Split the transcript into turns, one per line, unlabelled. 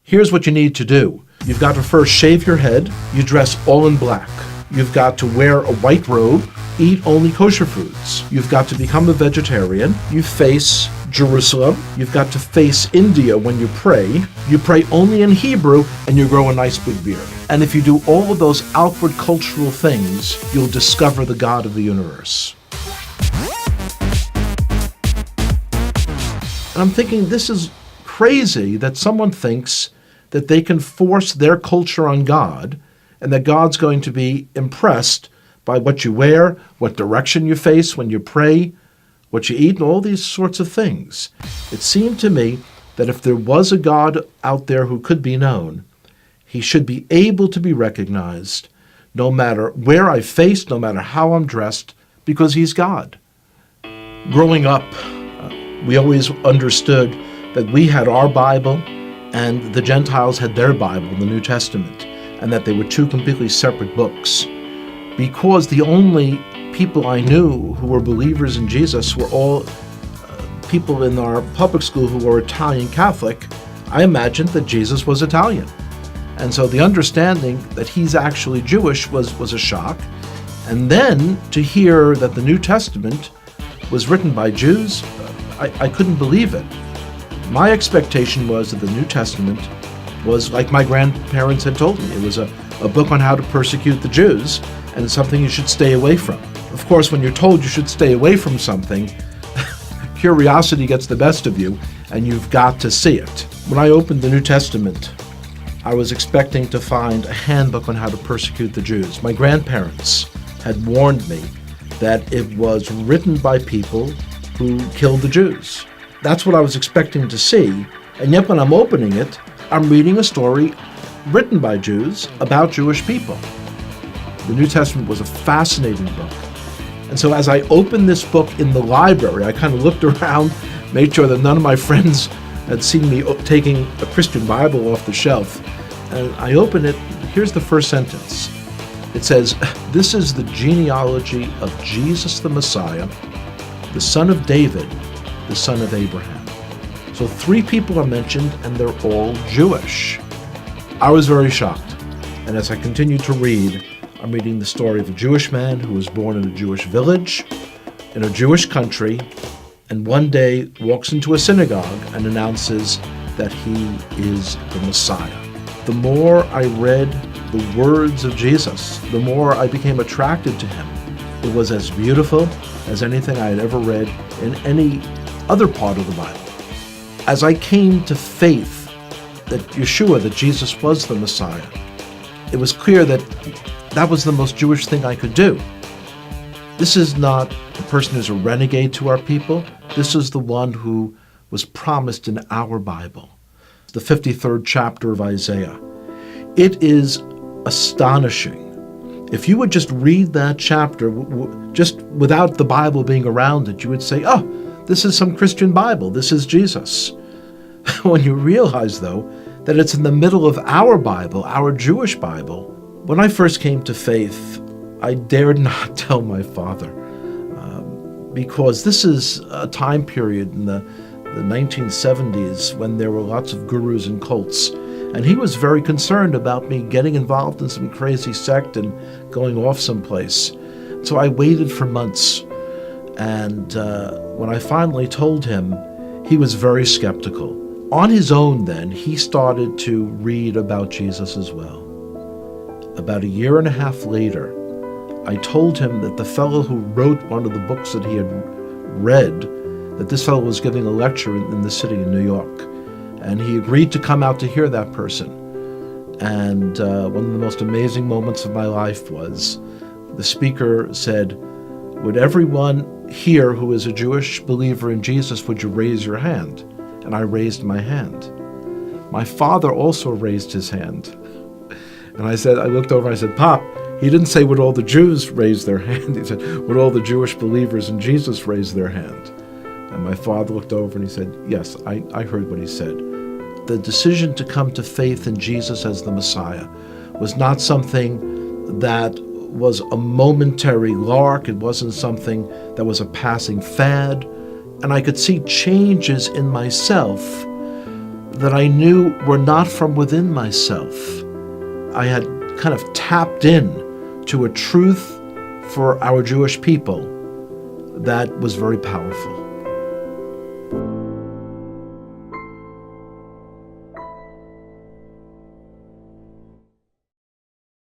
Here's what you need to do. You've got to first shave your head. You dress all in black. You've got to wear a white robe, eat only kosher foods. You've got to become a vegetarian. You face Jerusalem. You've got to face India when you pray. You pray only in Hebrew, and you grow a nice big beard. And if you do all of those outward cultural things, you'll discover the God of the universe. And I'm thinking, this is crazy that someone thinks that they can force their culture on God, and that God's going to be impressed by what you wear, what direction you face when you pray, what you eat, and all these sorts of things. It seemed to me that if there was a God out there who could be known, he should be able to be recognized no matter where I face, no matter how I'm dressed, because he's God. Growing up, we always understood that we had our Bible and the Gentiles had their Bible, the New Testament, and that they were two completely separate books. Because the only people I knew who were believers in Jesus were all people in our public school who were Italian Catholic, I imagined that Jesus was Italian. And so the understanding that he's actually Jewish was a shock. And then to hear that the New Testament was written by Jews, I couldn't believe it. My expectation was that the New Testament was like my grandparents had told me. It was a book on how to persecute the Jews, and something you should stay away from. Of course, when you're told you should stay away from something, curiosity gets the best of you, and you've got to see it. When I opened the New Testament, I was expecting to find a handbook on how to persecute the Jews. My grandparents had warned me that it was written by people who killed the Jews. That's what I was expecting to see, and yet when I'm opening it, I'm reading a story written by Jews about Jewish people. The New Testament was a fascinating book. And so as I opened this book in the library, I kind of looked around, made sure that none of my friends had seen me taking a Christian Bible off the shelf. And I opened it. Here's the first sentence. It says, "This is the genealogy of Jesus the Messiah, the son of David, the son of Abraham." So 3 people are mentioned, and they're all Jewish. I was very shocked. And as I continued to read, I'm reading the story of a Jewish man who was born in a Jewish village, in a Jewish country, and one day walks into a synagogue and announces that he is the Messiah. The more I read the words of Jesus, the more I became attracted to him. It was as beautiful as anything I had ever read in any other part of the Bible. As I came to faith that Yeshua, that Jesus was the Messiah, it was clear that that was the most Jewish thing I could do. This is not a person who's a renegade to our people. This is the one who was promised in our Bible, the 53rd chapter of Isaiah. It is astonishing. If you would just read that chapter, just without the Bible being around it, you would say, oh, this is some Christian Bible. This is Jesus. When you realize, though, that it's in the middle of our Bible, our Jewish Bible. When I first came to faith, I dared not tell my father, because this is a time period in the 1970s when there were lots of gurus and cults, and he was very concerned about me getting involved in some crazy sect and going off someplace. So I waited for months, and when I finally told him, he was very skeptical. On his own then, he started to read about Jesus as well. About a year and a half later, I told him that the fellow who wrote one of the books that he had read, that this fellow was giving a lecture in the city in New York. And he agreed to come out to hear that person. And one of the most amazing moments of my life was the speaker said, "Would everyone here who is a Jewish believer in Jesus, would you raise your hand?" And I raised my hand. My father also raised his hand. And I looked over and I said, "Pop," he didn't say would all the Jews raise their hand. He said, would all the Jewish believers in Jesus raise their hand? And my father looked over and he said, yes, I heard what he said. The decision to come to faith in Jesus as the Messiah was not something that was a momentary lark. It wasn't something that was a passing fad. And I could see changes in myself that I knew were not from within myself. I had kind of tapped in to a truth for our Jewish people that was very powerful.